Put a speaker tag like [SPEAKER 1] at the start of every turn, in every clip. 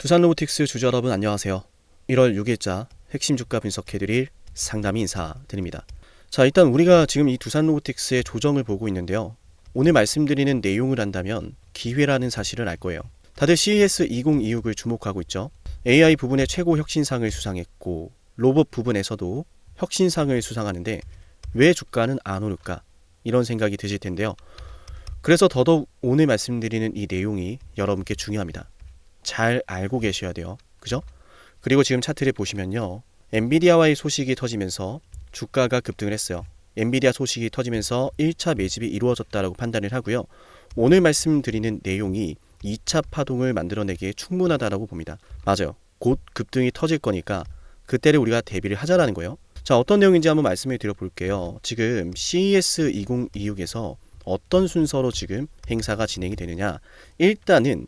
[SPEAKER 1] 두산로보틱스 주주 여러분 안녕하세요. 1월 6일자 핵심 주가 분석해드릴 상담 인사드립니다. 자, 일단 우리가 지금 이 두산로보틱스의 조정을 보고 있는데요. 오늘 말씀드리는 내용을 한다면 기회라는 사실을 알 거예요. 다들 CES 2026을 주목하고 있죠. AI 부분의 최고 혁신상을 수상했고 로봇 부분에서도 혁신상을 수상하는데 왜 주가는 안 오를까? 이런 생각이 드실 텐데요. 그래서 더더욱 오늘 말씀드리는 이 내용이 여러분께 중요합니다. 잘 알고 계셔야 돼요. 그죠? 그리고 지금 차트를 보시면요. 엔비디아와의 소식이 터지면서 주가가 급등을 했어요. 엔비디아 소식이 터지면서 1차 매집이 이루어졌다라고 판단을 하고요. 오늘 말씀드리는 내용이 2차 파동을 만들어내기에 충분하다라고 봅니다. 맞아요. 곧 급등이 터질 거니까 그때를 우리가 대비를 하자라는 거예요. 자, 어떤 내용인지 한번 말씀을 드려볼게요. 지금 CES 2026에서 어떤 순서로 지금 행사가 진행이 되느냐. 일단은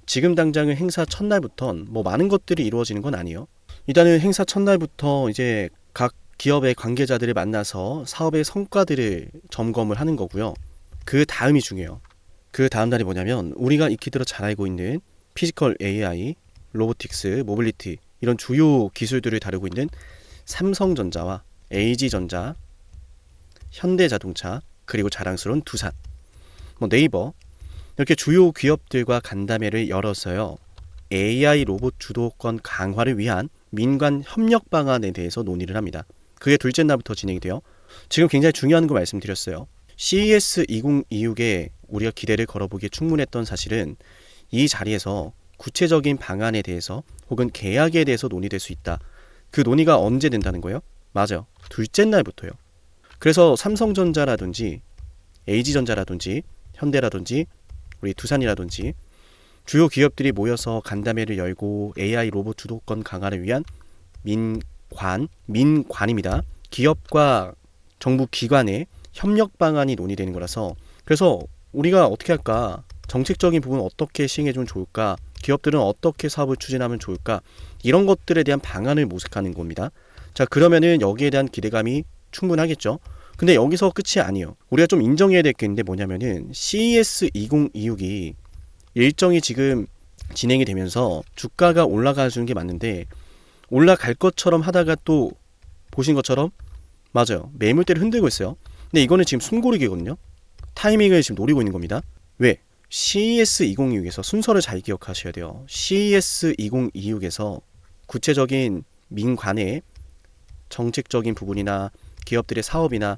[SPEAKER 1] 지금 당장은 행사 첫날부터 뭐 많은 것들이 이루어지는 건 아니에요. 일단은 행사 첫날부터 이제 각 기업의 관계자들을 만나서 사업의 성과들을 점검을 하는 거고요. 그 다음이 중요해요. 그 다음 날이 뭐냐면 우리가 익히 들어 잘 알고 있는 피지컬 AI, 로보틱스, 모빌리티 이런 주요 기술들을 다루고 있는 삼성전자와 LG전자, 현대자동차 그리고 자랑스러운 두산, 네이버 이렇게 주요 기업들과 간담회를 열어서요. AI 로봇 주도권 강화를 위한 민관 협력 방안에 대해서 논의를 합니다. 그게 둘째 날부터 진행이 돼요. 지금 굉장히 중요한 거 말씀드렸어요. CES 2026에 우리가 기대를 걸어보기에 충분했던 사실은 이 자리에서 구체적인 방안에 대해서 혹은 계약에 대해서 논의될 수 있다. 그 논의가 언제 된다는 거예요? 맞아요. 둘째 날부터요. 그래서 삼성전자라든지 LG전자라든지 현대라든지 우리 두산이라든지 주요 기업들이 모여서 간담회를 열고 AI 로봇 주도권 강화를 위한 민관입니다. 기업과 정부 기관의 협력 방안이 논의되는 거라서 그래서 우리가 어떻게 할까? 정책적인 부분 어떻게 시행해주면 좋을까? 기업들은 어떻게 사업을 추진하면 좋을까? 이런 것들에 대한 방안을 모색하는 겁니다. 자, 그러면은 여기에 대한 기대감이 충분하겠죠? 근데 여기서 끝이 아니에요. 우리가 좀 인정해야 될 게 있는데 뭐냐면은 CES 2026이 일정이 지금 진행이 되면서 주가가 올라가주는 게 맞는데 올라갈 것처럼 하다가 또 보신 것처럼 맞아요. 매물대를 흔들고 있어요. 근데 이거는 지금 숨고르기거든요. 타이밍을 지금 노리고 있는 겁니다. 왜? CES 2026에서 순서를 잘 기억하셔야 돼요. CES 2026에서 구체적인 민관의 정책적인 부분이나 기업들의 사업이나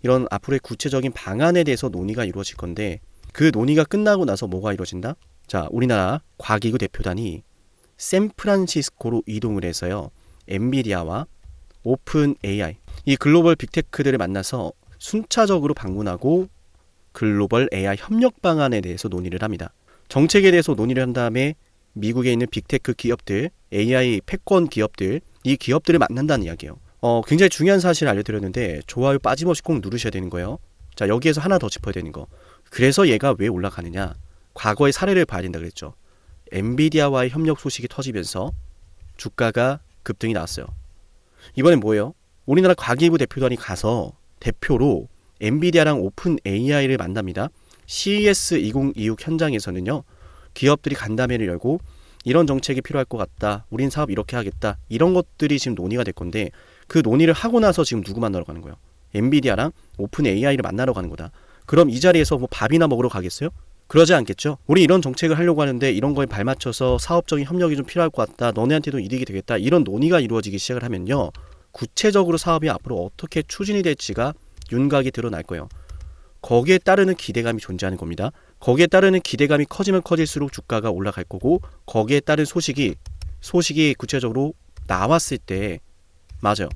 [SPEAKER 1] 이런 앞으로의 구체적인 방안에 대해서 논의가 이루어질 건데 그 논의가 끝나고 나서 뭐가 이루어진다? 자, 우리나라 과기구 대표단이 샌프란시스코로 이동을 해서요. 엔비디아와 오픈 AI 이 글로벌 빅테크들을 만나서 순차적으로 방문하고 글로벌 AI 협력 방안에 대해서 논의를 합니다. 정책에 대해서 논의를 한 다음에 미국에 있는 빅테크 기업들, AI 패권 기업들 이 기업들을 만난다는 이야기예요. 굉장히 중요한 사실을 알려드렸는데 좋아요 빠짐없이 꼭 누르셔야 되는 거예요. 자, 여기에서 하나 더 짚어야 되는 거. 그래서 얘가 왜 올라가느냐. 과거의 사례를 봐야 된다 그랬죠. 엔비디아와의 협력 소식이 터지면서 주가가 급등이 나왔어요. 이번엔 뭐예요? 우리나라 과기부 대표단이 가서 대표로 엔비디아랑 오픈 AI를 만납니다. CES 2026 현장에서는요. 기업들이 간담회를 열고 이런 정책이 필요할 것 같다. 우린 사업 이렇게 하겠다. 이런 것들이 지금 논의가 될 건데 그 논의를 하고 나서 지금 누구 만나러 가는 거예요? 엔비디아랑 오픈 AI를 만나러 가는 거다. 그럼 이 자리에서 뭐 밥이나 먹으러 가겠어요? 그러지 않겠죠? 우리 이런 정책을 하려고 하는데 이런 거에 발맞춰서 사업적인 협력이 좀 필요할 것 같다. 너네한테도 이득이 되겠다. 이런 논의가 이루어지기 시작을 하면요. 구체적으로 사업이 앞으로 어떻게 추진이 될지가 윤곽이 드러날 거예요. 거기에 따르는 기대감이 존재하는 겁니다. 거기에 따르는 기대감이 커지면 커질수록 주가가 올라갈 거고 거기에 따른 소식이 구체적으로 나왔을 때 맞아요.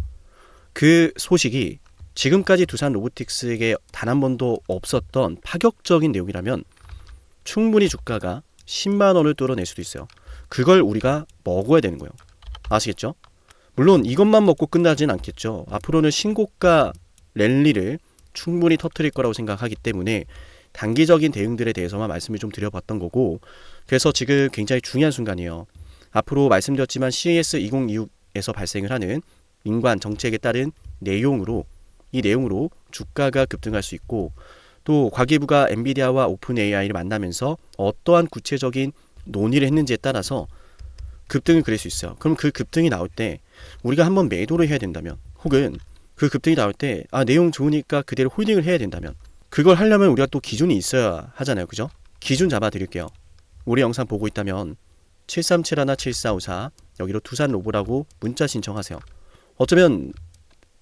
[SPEAKER 1] 그 소식이 지금까지 두산 로보틱스에게 단 한 번도 없었던 파격적인 내용이라면 충분히 주가가 10만 원을 뚫어낼 수도 있어요. 그걸 우리가 먹어야 되는 거예요. 아시겠죠? 물론 이것만 먹고 끝나진 않겠죠. 앞으로는 신고가 랠리를 충분히 터뜨릴 거라고 생각하기 때문에 단기적인 대응들에 대해서만 말씀을 좀 드려봤던 거고 그래서 지금 굉장히 중요한 순간이에요. 앞으로 말씀드렸지만 CES 2026에서 발생을 하는 민관 정책에 따른 이 내용으로 주가가 급등할 수 있고 또 과기부가 엔비디아와 오픈 AI를 만나면서 어떠한 구체적인 논의를 했는지에 따라서 급등을 그릴 수 있어요. 그럼 그 급등이 나올 때 우리가 한번 매도를 해야 된다면, 혹은 그 급등이 나올 때 내용 좋으니까 그대로 홀딩을 해야 된다면, 그걸 하려면 우리가 또 기준이 있어야 하잖아요. 그죠? 기준 잡아 드릴게요. 우리 영상 보고 있다면 7371 7454 여기로 두산로보라고 문자 신청하세요. 어쩌면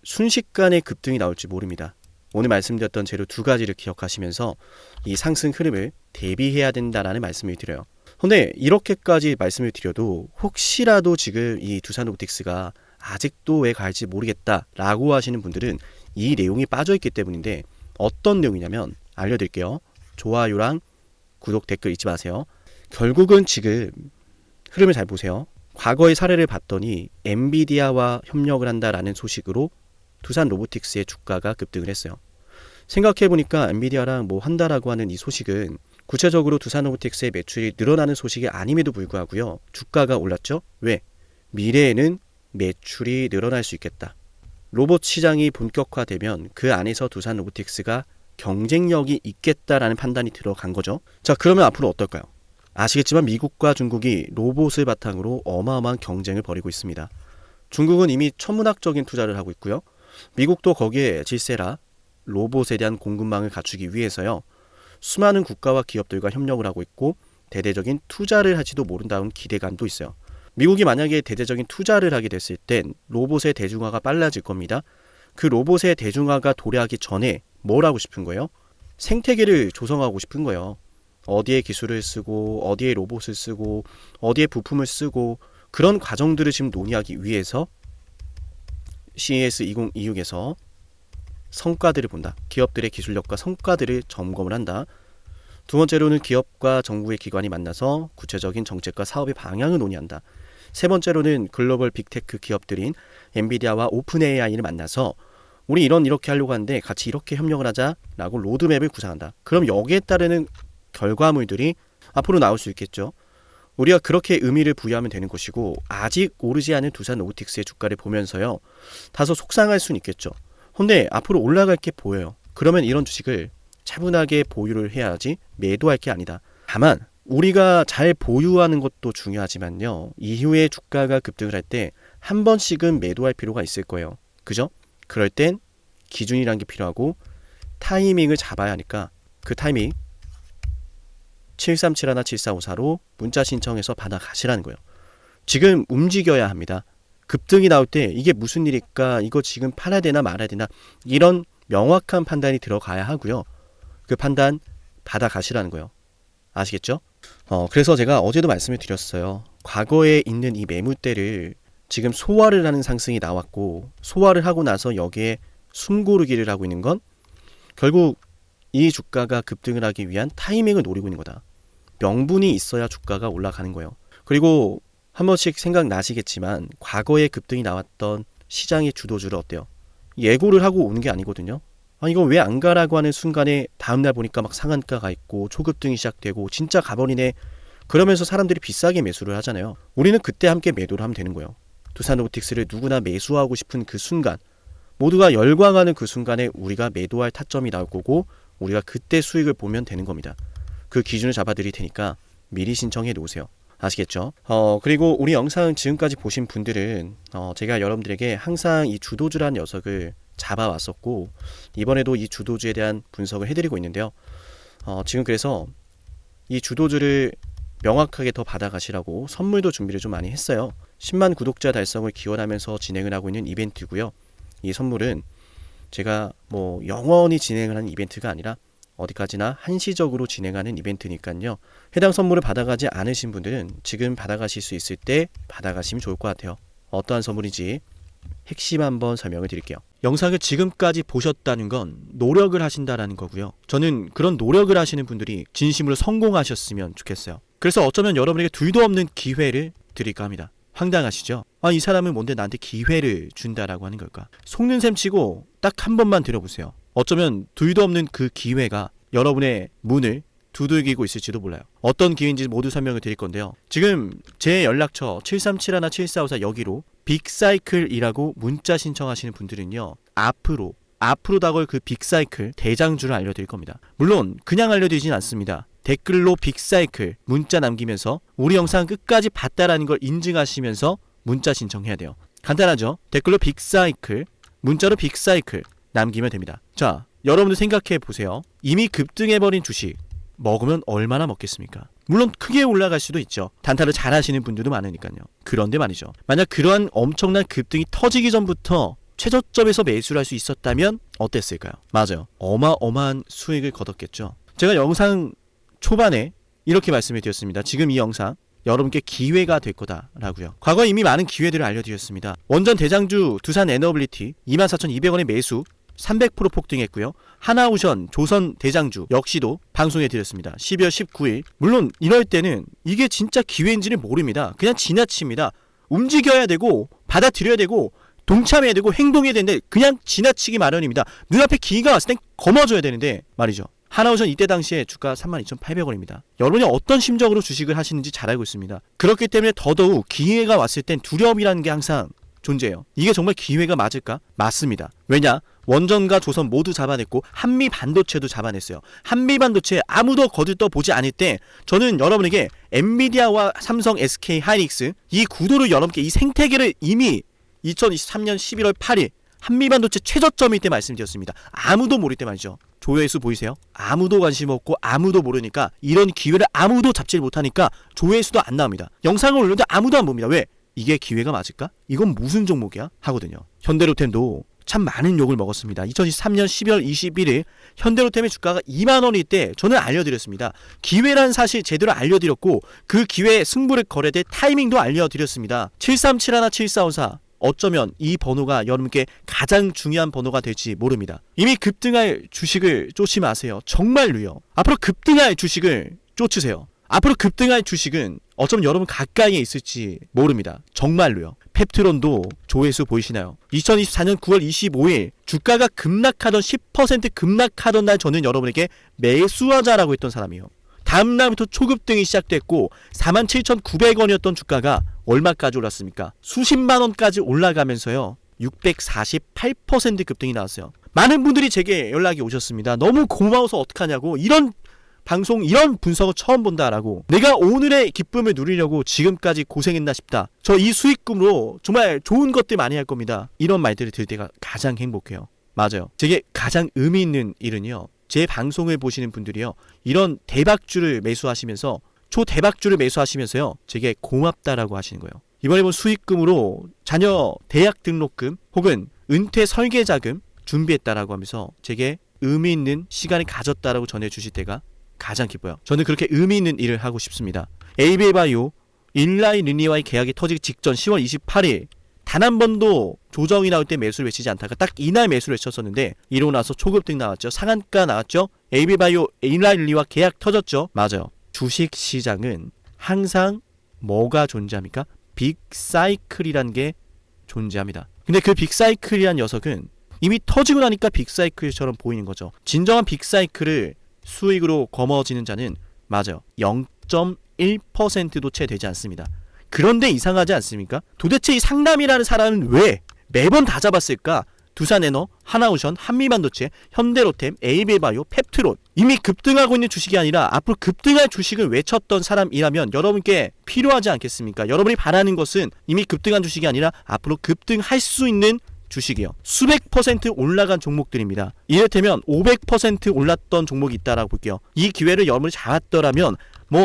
[SPEAKER 1] 순식간에 급등이 나올지 모릅니다. 오늘 말씀드렸던 재료 두 가지를 기억하시면서 이 상승 흐름을 대비해야 된다라는 말씀을 드려요. 근데 이렇게까지 말씀을 드려도 혹시라도 지금 이 두산로보틱스가 아직도 왜 갈지 모르겠다라고 하시는 분들은 이 내용이 빠져있기 때문인데, 어떤 내용이냐면 알려드릴게요. 좋아요랑 구독, 댓글 잊지 마세요. 결국은 지금 흐름을 잘 보세요. 과거의 사례를 봤더니 엔비디아와 협력을 한다라는 소식으로 두산로보틱스의 주가가 급등을 했어요. 생각해보니까 엔비디아랑 뭐 한다라고 하는 이 소식은 구체적으로 두산로보틱스의 매출이 늘어나는 소식이 아님에도 불구하고요, 주가가 올랐죠. 왜? 미래에는 매출이 늘어날 수 있겠다. 로봇 시장이 본격화되면 그 안에서 두산로보틱스가 경쟁력이 있겠다라는 판단이 들어간 거죠. 자, 그러면 앞으로 어떨까요? 아시겠지만 미국과 중국이 로봇을 바탕으로 어마어마한 경쟁을 벌이고 있습니다. 중국은 이미 천문학적인 투자를 하고 있고요. 미국도 거기에 질세라 로봇에 대한 공급망을 갖추기 위해서요, 수많은 국가와 기업들과 협력을 하고 있고 대대적인 투자를 할지도 모른다는 기대감도 있어요. 미국이 만약에 대대적인 투자를 하게 됐을 땐 로봇의 대중화가 빨라질 겁니다. 그 로봇의 대중화가 도래하기 전에 뭘 하고 싶은 거예요? 생태계를 조성하고 싶은 거예요. 어디에 기술을 쓰고 어디에 로봇을 쓰고 어디에 부품을 쓰고, 그런 과정들을 지금 논의하기 위해서 CES 2026에서 성과들을 본다. 기업들의 기술력과 성과들을 점검을 한다. 두 번째로는 기업과 정부의 기관이 만나서 구체적인 정책과 사업의 방향을 논의한다. 세 번째로는 글로벌 빅테크 기업들인 엔비디아와 오픈 AI를 만나서 우리 이렇게 하려고 하는데 같이 이렇게 협력을 하자라고 로드맵을 구상한다. 그럼 여기에 따르는 결과물들이 앞으로 나올 수 있겠죠. 우리가 그렇게 의미를 부여하면 되는 것이고, 아직 오르지 않은 두산로보틱스의 주가를 보면서요, 다소 속상할 수는 있겠죠. 근데 앞으로 올라갈 게 보여요. 그러면 이런 주식을 차분하게 보유를 해야지 매도할 게 아니다. 다만 우리가 잘 보유하는 것도 중요하지만요, 이후에 주가가 급등을 할 때 한 번씩은 매도할 필요가 있을 거예요. 그죠? 그럴 땐 기준이란 게 필요하고 타이밍을 잡아야 하니까 그 타이밍 7371 7454로 문자 신청해서 받아가시라는 거예요. 지금 움직여야 합니다. 급등이 나올 때 이게 무슨 일일까, 이거 지금 팔아야 되나 말아야 되나, 이런 명확한 판단이 들어가야 하고요. 그 판단 받아가시라는 거예요. 아시겠죠? 그래서 제가 어제도 말씀을 드렸어요. 과거에 있는 이 매물대를 지금 소화를 하는 상승이 나왔고, 소화를 하고 나서 여기에 숨고르기를 하고 있는 건 결국 이 주가가 급등을 하기 위한 타이밍을 노리고 있는 거다. 명분이 있어야 주가가 올라가는 거예요. 그리고 한 번씩 생각나시겠지만 과거에 급등이 나왔던 시장의 주도주를 어때요? 예고를 하고 오는 게 아니거든요. 이거 왜 안 가라고 하는 순간에 다음날 보니까 막 상한가가 있고 초급등이 시작되고 진짜 가버리네, 그러면서 사람들이 비싸게 매수를 하잖아요. 우리는 그때 함께 매도를 하면 되는 거예요. 두산로보틱스를 누구나 매수하고 싶은 그 순간, 모두가 열광하는 그 순간에 우리가 매도할 타점이 나올 거고, 우리가 그때 수익을 보면 되는 겁니다. 그 기준을 잡아드릴 테니까 미리 신청해 놓으세요. 아시겠죠? 그리고 우리 영상 지금까지 보신 분들은 제가 여러분들에게 항상 이 주도주라는 녀석을 잡아왔었고, 이번에도 이 주도주에 대한 분석을 해드리고 있는데요. 지금 그래서 이 주도주를 명확하게 더 받아가시라고 선물도 준비를 좀 많이 했어요. 10만 구독자 달성을 기원하면서 진행을 하고 있는 이벤트고요. 이 선물은 제가 뭐 영원히 진행을 하는 이벤트가 아니라 어디까지나 한시적으로 진행하는 이벤트니까요. 해당 선물을 받아가지 않으신 분들은 지금 받아가실 수 있을 때 받아가시면 좋을 것 같아요. 어떠한 선물인지 핵심 한번 설명을 드릴게요. 영상을 지금까지 보셨다는 건 노력을 하신다라는 거고요. 저는 그런 노력을 하시는 분들이 진심으로 성공하셨으면 좋겠어요. 그래서 어쩌면 여러분에게 둘도 없는 기회를 드릴까 합니다. 황당하시죠? 이 사람은 뭔데 나한테 기회를 준다라고 하는 걸까? 속는 셈 치고 딱 한 번만 들어보세요. 어쩌면 둘도 없는 그 기회가 여러분의 문을 두들기고 있을지도 몰라요. 어떤 기회인지 모두 설명을 드릴 건데요. 지금 제 연락처 7371 7454 여기로 빅사이클이라고 문자 신청하시는 분들은요, 앞으로 다가올 그 빅사이클 대장주를 알려드릴 겁니다. 물론 그냥 알려드리진 않습니다. 댓글로 빅사이클 문자 남기면서 우리 영상 끝까지 봤다라는 걸 인증하시면서 문자 신청해야 돼요. 간단하죠? 댓글로 빅사이클, 문자로 빅사이클 남기면 됩니다. 자, 여러분들 생각해 보세요. 이미 급등해버린 주식 먹으면 얼마나 먹겠습니까? 물론 크게 올라갈 수도 있죠. 단타를 잘 하시는 분들도 많으니까요. 그런데 말이죠. 만약 그러한 엄청난 급등이 터지기 전부터 최저점에서 매수를 할 수 있었다면 어땠을까요? 맞아요. 어마어마한 수익을 거뒀겠죠. 제가 영상 초반에 이렇게 말씀을 드렸습니다. 지금 이 영상 여러분께 기회가 될 거다라고요. 과거에 이미 많은 기회들을 알려드렸습니다. 원전 대장주 두산 에너빌리티 24,200원의 매수 300% 폭등했고요. 하나오션 조선 대장주 역시도 방송해 드렸습니다. 12월 19일. 물론 이럴 때는 이게 진짜 기회인지는 모릅니다. 그냥 지나칩니다. 움직여야 되고 받아들여야 되고 동참해야 되고 행동해야 되는데 그냥 지나치기 마련입니다. 눈앞에 기회가 왔을 땐 거머줘야 되는데 말이죠. 하나오션 이때 당시에 주가 32,800원입니다. 여러분이 어떤 심정으로 주식을 하시는지 잘 알고 있습니다. 그렇기 때문에 더더욱 기회가 왔을 땐 두려움이라는 게 항상 존재해요. 이게 정말 기회가 맞을까? 맞습니다. 왜냐? 원전과 조선 모두 잡아냈고 한미 반도체도 잡아냈어요. 한미 반도체 아무도 거들떠 보지 않을 때 저는 여러분에게 엔비디아와 삼성, SK 하이닉스 이 구도를 여러분께 이 생태계를 이미 2023년 11월 8일 한미 반도체 최저점일 때 말씀드렸습니다. 아무도 모를 때 말이죠. 조회수 보이세요? 아무도 관심 없고 아무도 모르니까 이런 기회를 아무도 잡지 못하니까 조회수도 안 나옵니다. 영상을 올렸는데 아무도 안 봅니다. 왜? 이게 기회가 맞을까? 이건 무슨 종목이야? 하거든요. 현대로템도 참 많은 욕을 먹었습니다. 2023년 12월 21일 현대로템의 주가가 2만원일 때 저는 알려드렸습니다. 기회란 사실 제대로 알려드렸고 그 기회에 승부를 걸어야 될 타이밍도 알려드렸습니다. 7371, 7454 어쩌면 이 번호가 여러분께 가장 중요한 번호가 될지 모릅니다. 이미 급등할 주식을 쫓지 마세요. 정말로요. 앞으로 급등할 주식을 쫓으세요. 앞으로 급등할 주식은 어쩌면 여러분 가까이에 있을지 모릅니다. 정말로요. 펩트론도 조회수 보이시나요? 2024년 9월 25일 주가가 급락하던 10% 급락하던 날 저는 여러분에게 매수하자라고 했던 사람이에요. 다음 날부터 초급등이 시작됐고 47,900원이었던 주가가 얼마까지 올랐습니까? 수십만 원까지 올라가면서요. 648% 급등이 나왔어요. 많은 분들이 제게 연락이 오셨습니다. 너무 고마워서 어떡하냐고. 이런 방송 이런 분석을 처음 본다라고. 내가 오늘의 기쁨을 누리려고 지금까지 고생했나 싶다. 저 이 수익금으로 정말 좋은 것들 많이 할 겁니다. 이런 말들을 들을 때가 가장 행복해요. 맞아요. 제게 가장 의미 있는 일은요. 제 방송을 보시는 분들이요. 이런 대박주를 매수하시면서 초대박주를 매수하시면서요. 제게 고맙다라고 하시는 거예요. 이번에 본 수익금으로 자녀 대학 등록금 혹은 은퇴 설계자금 준비했다라고 하면서 제게 의미 있는 시간을 가졌다라고 전해주실 때가 가장 기뻐요. 저는 그렇게 의미 있는 일을 하고 싶습니다. 에이비바이오 일라이 르니와의 계약이 터지기 직전 10월 28일 단 한 번도 조정이 나올 때 매수를 외치지 않다가 딱 이날 매수를 외쳤었는데 이러고 나서 초급등 나왔죠. 상한가 나왔죠. 에이비바이오 일라이 르니와 계약 터졌죠. 맞아요. 주식시장은 항상 뭐가 존재합니까? 빅사이클이란 게 존재합니다. 근데 그 빅사이클이란 녀석은 이미 터지고 나니까 빅사이클처럼 보이는 거죠. 진정한 빅사이클을 수익으로 거머쥐는 자는 맞아요. 0.1%도 채 되지 않습니다. 그런데 이상하지 않습니까? 도대체 이 상남이라는 사람은 왜 매번 다 잡았을까? 두산에너, 하나오션, 한미반도체, 현대로템, 에이비바이오, 펩트론 이미 급등하고 있는 주식이 아니라 앞으로 급등할 주식을 외쳤던 사람이라면 여러분께 필요하지 않겠습니까? 여러분이 바라는 것은 이미 급등한 주식이 아니라 앞으로 급등할 수 있는 주식이요. 수백 퍼센트 올라간 종목들입니다. 이를테면 500% 올랐던 종목이 있다라고 볼게요. 이 기회를 여러분이 잡았더라면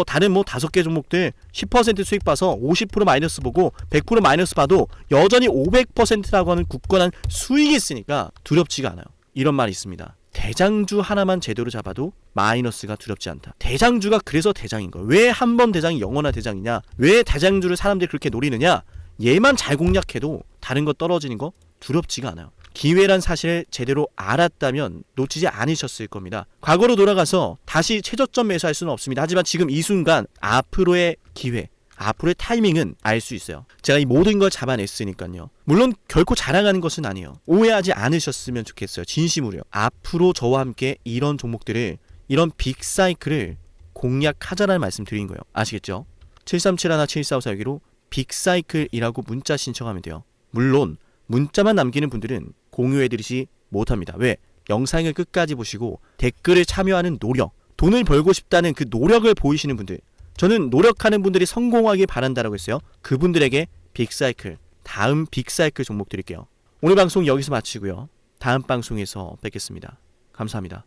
[SPEAKER 1] 다른 5개 종목들 10% 수익 봐서 50% 마이너스 보고 100% 마이너스 봐도 여전히 500%라고 하는 굳건한 수익이 있으니까 두렵지가 않아요. 이런 말이 있습니다. 대장주 하나만 제대로 잡아도 마이너스가 두렵지 않다. 대장주가 그래서 대장인 거예요. 왜 한 번 대장이 영원한 대장이냐? 왜 대장주를 사람들이 그렇게 노리느냐? 얘만 잘 공략해도 다른 거 떨어지는 거 두렵지가 않아요. 기회란 사실을 제대로 알았다면 놓치지 않으셨을 겁니다. 과거로 돌아가서 다시 최저점 매수할 수는 없습니다. 하지만 지금 이 순간 앞으로의 기회, 앞으로의 타이밍은 알 수 있어요. 제가 이 모든 걸 잡아냈으니까요. 물론 결코 자랑하는 것은 아니에요. 오해하지 않으셨으면 좋겠어요. 진심으로요. 앞으로 저와 함께 이런 종목들을, 이런 빅사이클을 공략하자라는 말씀 드린 거예요. 아시겠죠? 7371-7454여기로 빅사이클이라고 문자 신청하면 돼요. 물론 문자만 남기는 분들은 공유해드리지 못합니다. 왜? 영상을 끝까지 보시고 댓글에 참여하는 노력, 돈을 벌고 싶다는 그 노력을 보이시는 분들, 저는 노력하는 분들이 성공하길 바란다라고 했어요. 그분들에게 빅사이클, 다음 빅사이클 종목 드릴게요. 오늘 방송 여기서 마치고요. 다음 방송에서 뵙겠습니다. 감사합니다.